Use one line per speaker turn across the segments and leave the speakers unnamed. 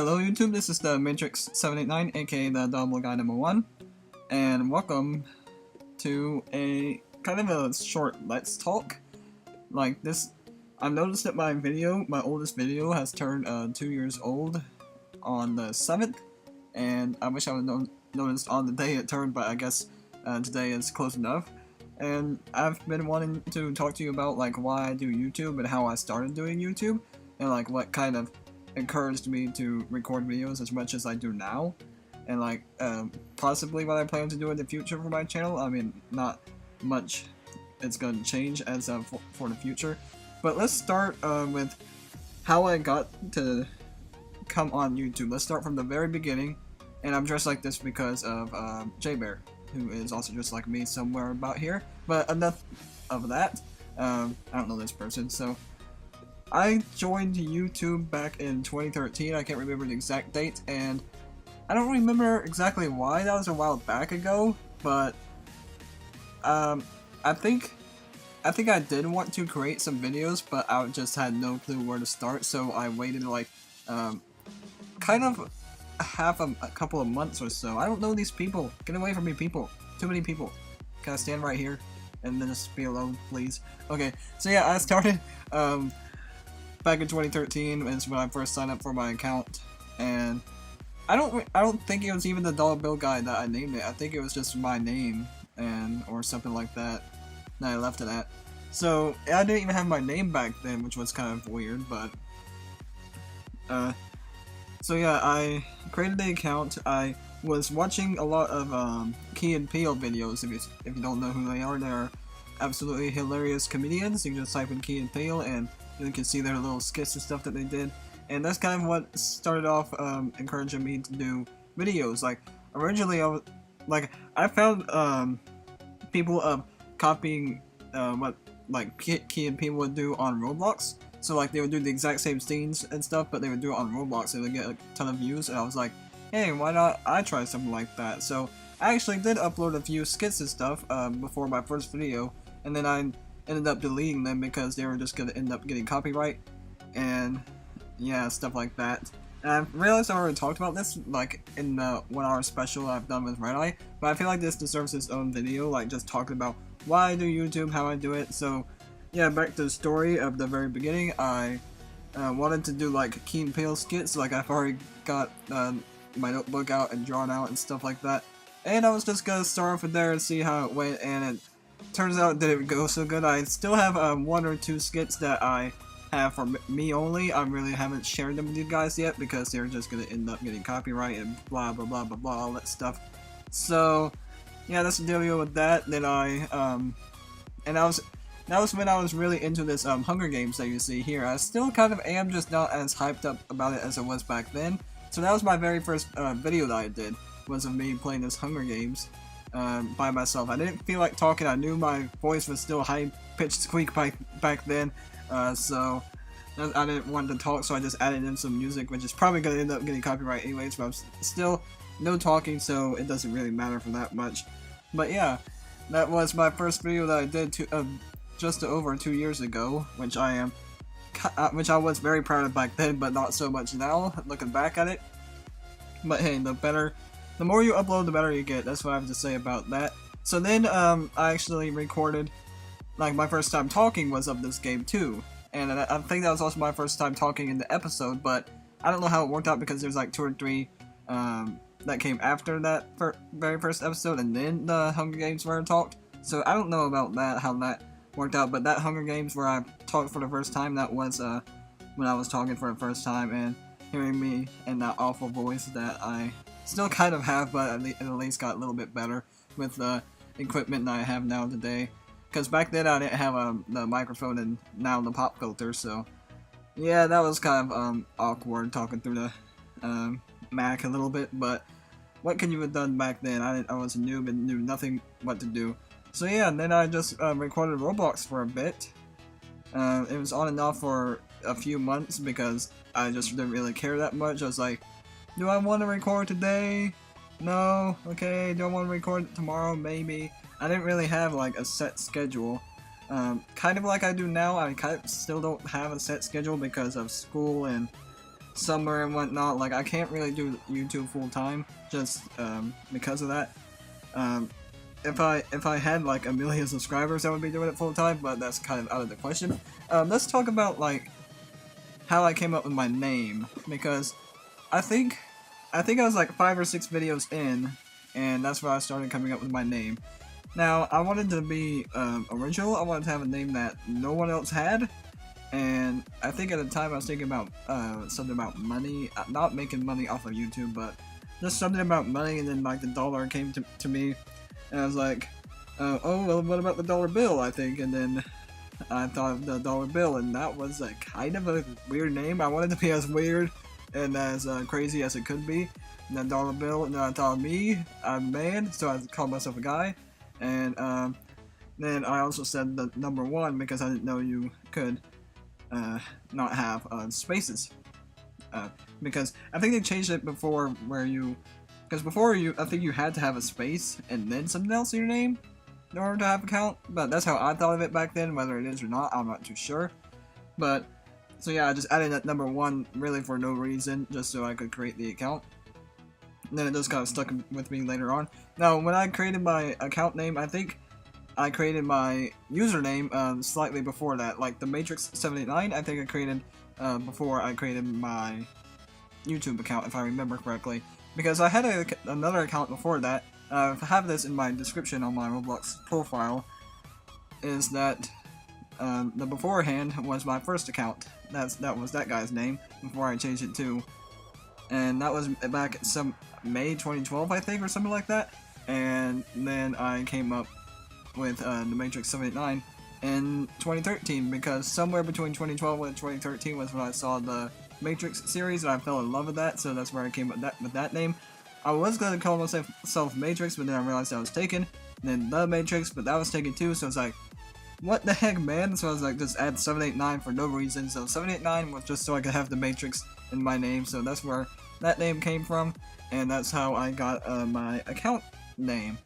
Hello YouTube, this is the Matrix789, aka the Double Guy #1, and welcome to a kind of a short Let's Talk. Like this, I've noticed that my oldest video has turned 2 years old on the 7th, and I wish I would have noticed on the day it turned, but I guess today is close enough. And I've been wanting to talk to you about like why I do YouTube and how I started doing YouTube, and like what kind of encouraged me to record videos as much as I do now, and like possibly what I plan to do in the future for my channel. I mean, not much it's going to change as for the future, but let's start with how I got to come on YouTube. Let's start from the very beginning, and I'm dressed like this because of J-Bear, who is also just like me somewhere about here, but enough of that. I don't know this person. So I joined YouTube back in 2013, I can't remember the exact date, and I don't remember exactly why. That was a while back ago, but I think I did want to create some videos, but I just had no clue where to start, so I waited like kind of a couple of months or so. I don't know these people. Get away from me, people. Too many people. Can I stand right here and then just be alone, please? Okay, so yeah, I started back in 2013 is when I first signed up for my account, and I don't think it was even the dollar bill guy that I named it. I think it was just my name or something like that I left it at. So I didn't even have my name back then, which was kind of weird, but so yeah, I created the account. I was watching a lot of Key and Peele videos. If you don't know who they are, they're absolutely hilarious comedians. You can just type in Key and Peele and you can see their little skits and stuff that they did, and that's kind of what started off encouraging me to do videos. Like originally, I found people copying what like Key and Peele would do on Roblox. So like they would do the exact same scenes and stuff, but they would do it on Roblox and they would get a ton of views. And I was like, hey, why not I try something like that? So I actually did upload a few skits and stuff before my first video, and then I ended up deleting them because they were just gonna end up getting copyright and yeah, stuff like that. And I realized I already talked about this like in the 1 hour special I've done with Red Eye, but I feel like this deserves its own video, like just talking about why I do YouTube, how I do it. So yeah, back to the story of the very beginning. I wanted to do like Key and Peele skits. Like I've already got my notebook out and drawn out and stuff like that, and I was just gonna start off with there and see how it went, and it turns out it didn't go so good. I still have 1 or 2 skits that I have for me only. I really haven't shared them with you guys yet because they're just gonna end up getting copyright and blah blah blah blah blah, all that stuff. So yeah, that's the deal with that. Then that was when I was really into this Hunger Games that you see here. I still kind of am, just not as hyped up about it as I was back then. So that was my very first video that I did, was of me playing this Hunger Games by myself. I didn't feel like talking. I knew my voice was still high-pitched squeak back then, so I didn't want to talk, so I just added in some music, which is probably going to end up getting copyright anyways, but I'm still no talking, so it doesn't really matter for that much. But yeah, that was my first video that I did just over 2 years ago, which I was very proud of back then, but not so much now, looking back at it. But hey, the more you upload, the better you get. That's what I have to say about that. So then, I actually recorded, like, my first time talking was of this game too, and I think that was also my first time talking in the episode, but I don't know how it worked out because there's like 2 or 3 that came after that very first episode, and then the Hunger Games where I talked. So I don't know about that, how that worked out, but that Hunger Games where I talked for the first time, that was when I was talking for the first time and hearing me in that awful voice that I still kind of have, but it at least got a little bit better with the equipment that I have now today. Because back then I didn't have the microphone and now the pop filter, so yeah, that was kind of awkward talking through the Mac a little bit, but what could you have done back then? I was a noob and knew nothing what to do. So yeah, and then I just recorded Roblox for a bit. It was on and off for a few months because I just didn't really care that much. I was like, do I want to record today? No? Okay, do I want to record tomorrow? Maybe. I didn't really have like a set schedule. Kind of like I do now. I still don't have a set schedule because of school and summer and whatnot, like I can't really do YouTube full time just because of that. If I had like 1 million subscribers, I would be doing it full time, but that's kind of out of the question. Let's talk about like how I came up with my name, because I think I was like 5 or 6 videos in, and that's where I started coming up with my name. Now, I wanted to be original. I wanted to have a name that no one else had, and I think at the time I was thinking about something about money, not making money off of YouTube, but just something about money, and then like the dollar came to me, and I was like, oh, well, what about the dollar bill, I think, and then I thought of the dollar bill, and that was a kind of a weird name. I wanted to be as weird and as crazy as it could be. And that dollar bill, and then I thought, me, I'm a man, so I called myself a guy. And then I also said the number 1 because I didn't know you could not have spaces. Because I think they changed it before where you... Because before I think you had to have a space and then something else in your name in order to have a account. But that's how I thought of it back then. Whether it is or not, I'm not too sure. But, so yeah, I just added that number 1 really for no reason, just so I could create the account. And then it just kind of stuck with me later on. Now, when I created my account name, I think I created my username slightly before that. Like the Matrix789, I think I created before I created my YouTube account, if I remember correctly. Because I had another account before that. I have this in my description on my Roblox profile. Is that the beforehand was my first account. That was that guy's name before I changed it to. And that was back some May 2012, I think, or something like that. And then I came up with the Matrix 789 in 2013, because somewhere between 2012 and 2013 was when I saw the Matrix series, and I fell in love with that, so that's where I came up with that name. I was going to call myself Matrix, but then I realized that was taken. And then The Matrix, but that was taken too, so it's like, what the heck, man? So I was like, just add 789 for no reason. So 789 was just so I could have the Matrix in my name, so that's where that name came from, and that's how I got my account name.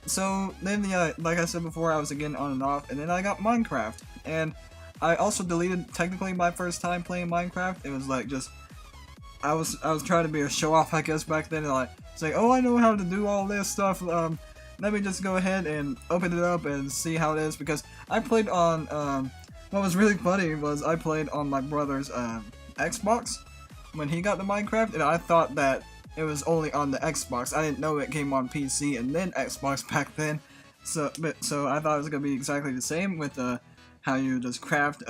So then, yeah, like I said before, I was again on and off, and then I got Minecraft, and I also deleted technically my first time playing Minecraft. It was like just I was trying to be a show off, I guess, back then, and like say, oh, I know how to do all this stuff. Let me just go ahead and open it up and see how it is, because I played on what was really funny was I played on my brother's Xbox when he got the Minecraft, and I thought that it was only on the Xbox. I didn't know it came on PC and then Xbox back then. So I thought it was gonna be exactly the same with how you just craft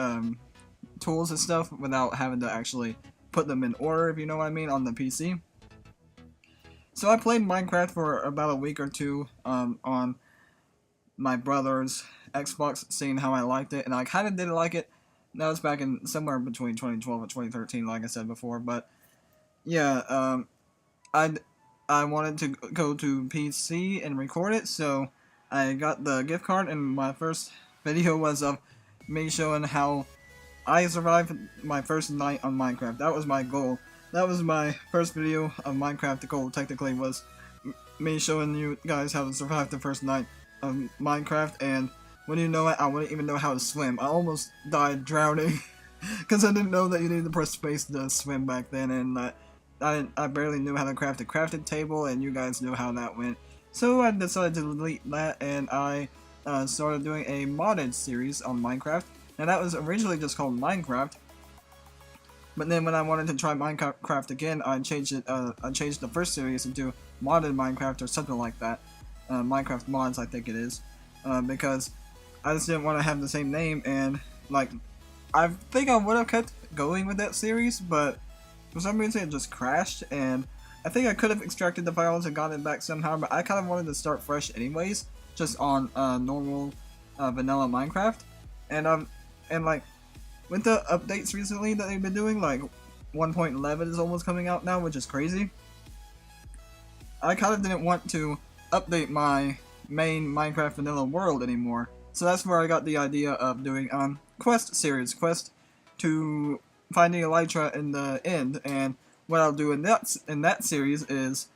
tools and stuff without having to actually put them in order, if you know what I mean, on the PC. So I played Minecraft for about a week or two on my brother's Xbox, seeing how I liked it, and I kind of didn't like it. That was back in somewhere between 2012 and 2013, like I said before, but yeah, I wanted to go to PC and record it, so I got the gift card, and my first video was of me showing how I survived my first night on Minecraft. That was my goal. That was my first video of Minecraft. The goal technically was me showing you guys how to survive the first night of Minecraft, and when you know it, I wouldn't even know how to swim. I almost died drowning because I didn't know that you needed to press space to swim back then, and I barely knew how to craft a crafting table, and you guys knew how that went. So I decided to delete that, and I started doing a modded series on Minecraft. Now that was originally just called Minecraft, but then when I wanted to try Minecraft again, I changed it. I changed the first series into modded Minecraft or something like that. Minecraft mods, I think it is, because I just didn't want to have the same name, and like I think I would have kept going with that series, but for some reason it just crashed, and I think I could have extracted the files and gotten it back somehow, but I kind of wanted to start fresh anyways, just on normal vanilla Minecraft, and like with the updates recently that they've been doing, like 1.11 is almost coming out now, which is crazy. I kind of didn't want to update my main Minecraft vanilla world anymore, so that's where I got the idea of doing quest series, quest to finding Elytra in the end. And what I'll do in that series is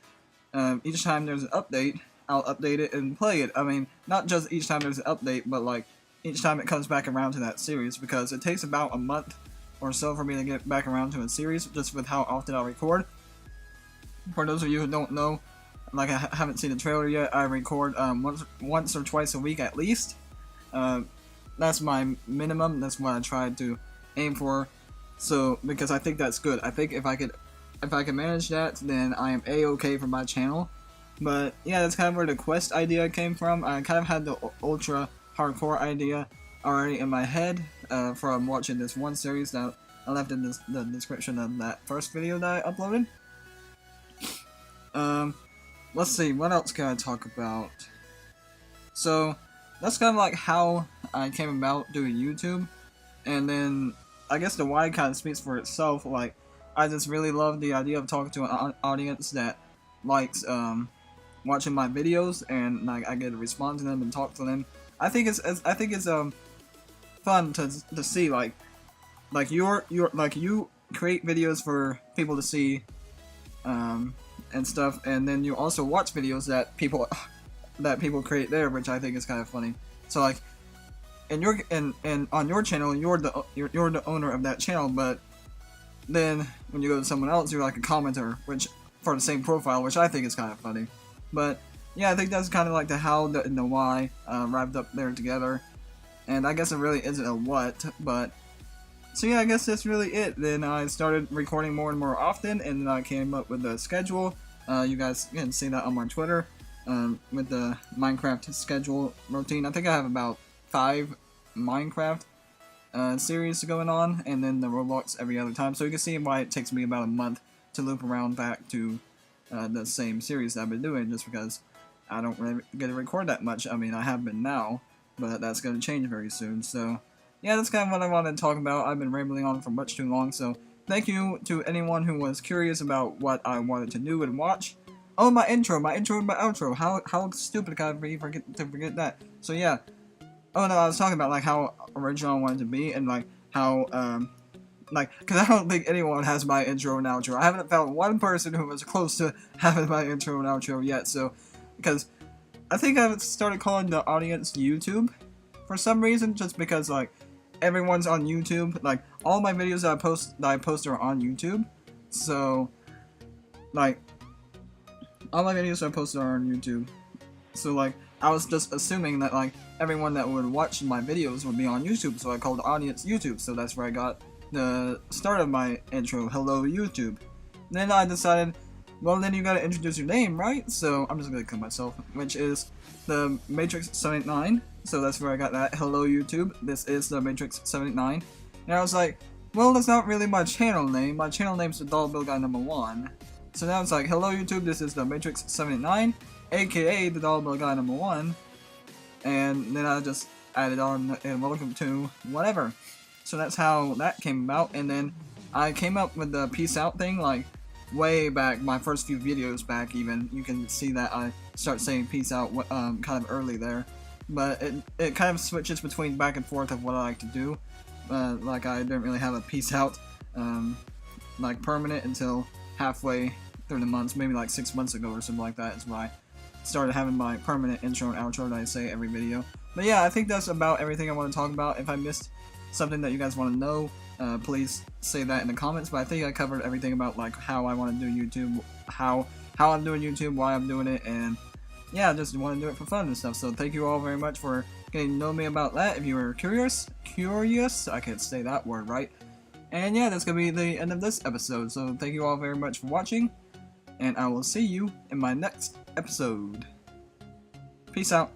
each time there's an update, I'll update it and play it. I mean, not just each time there's an update, but like each time it comes back around to that series, because it takes about a month or so for me to get back around to a series, just with how often I record. For those of you who don't know, like I haven't seen the trailer yet, I record once or twice a week at least. That's my minimum. That's what I try to aim for. So because I think that's good. I think if I can manage that, then I am a-okay for my channel. But yeah, that's kind of where the quest idea came from. I kind of had the ultra hardcore idea already in my head from watching this one series that I left in the description of that first video that I uploaded. Let's see, what else can I talk about? So, that's kind of like how I came about doing YouTube, and then I guess the why kind of speaks for itself. Like, I just really love the idea of talking to an audience that likes watching my videos, and like I get to respond to them and talk to them. I think it's fun to see like you create videos for people to see and stuff, and then you also watch videos that people create there, which I think is kind of funny. So like, and on your channel, you're the owner of that channel, but then when you go to someone else, you're like a commenter, which for the same profile, which I think is kind of funny. But yeah, I think that's kind of like the how and the why wrapped up there together, and I guess it really isn't a what, but. So yeah, I guess that's really it. Then I started recording more and more often, and then I came up with the schedule. You guys can see that on my Twitter with the Minecraft schedule routine. I think I have about 5 Minecraft series going on, and then the Roblox every other time. So you can see why it takes me about a month to loop around back to the same series that I've been doing, just because I don't really get to record that much. I mean, I have been now, but that's going to change very soon. So yeah, that's kind of what I wanted to talk about. I've been rambling on for much too long, so thank you to anyone who was curious about what I wanted to do and watch. Oh, my intro and my outro. How stupid can I be to forget that? So yeah. Oh no, I was talking about like how original I wanted to be, and like how because I don't think anyone has my intro and outro. I haven't found one person who was close to having my intro and outro yet. So because I think I've started calling the audience YouTube for some reason, just because like everyone's on YouTube. Like all my videos that I post are on YouTube. So like all my videos that I post are on YouTube. So like I was just assuming that like everyone that would watch my videos would be on YouTube, so I called the audience YouTube. So that's where I got the start of my intro, hello YouTube. Then I decided, well then you gotta introduce your name, right? So I'm just gonna kill myself, which is the Matrix789. So that's where I got that, hello YouTube, this is the Matrix789. And I was like, well that's not really my channel name, my channel name's the Dollar Bill Guy #1. So now it's like, hello YouTube, this is the Matrix789, aka the Dollar Bill Guy #1. And then I just added on and welcome to whatever. So that's how that came about, and then I came up with the peace out thing like way back, my first few videos back even. You can see that I start saying peace out kind of early there. But it kind of switches between back and forth of what I like to do. Like I didn't really have a peace out like permanent until halfway through the months, maybe like 6 months ago or something like that is when I started having my permanent intro and outro that I say every video. But yeah, I think that's about everything I want to talk about. If I missed something that you guys want to know, please say that in the comments. But I think I covered everything about like how I want to do YouTube, how I'm doing YouTube, why I'm doing it, and yeah, I just want to do it for fun and stuff. So thank you all very much for getting to know me about that. If you were curious, I can't say that word right. And yeah, that's gonna be the end of this episode. So thank you all very much for watching, and I will see you in my next episode. Peace out.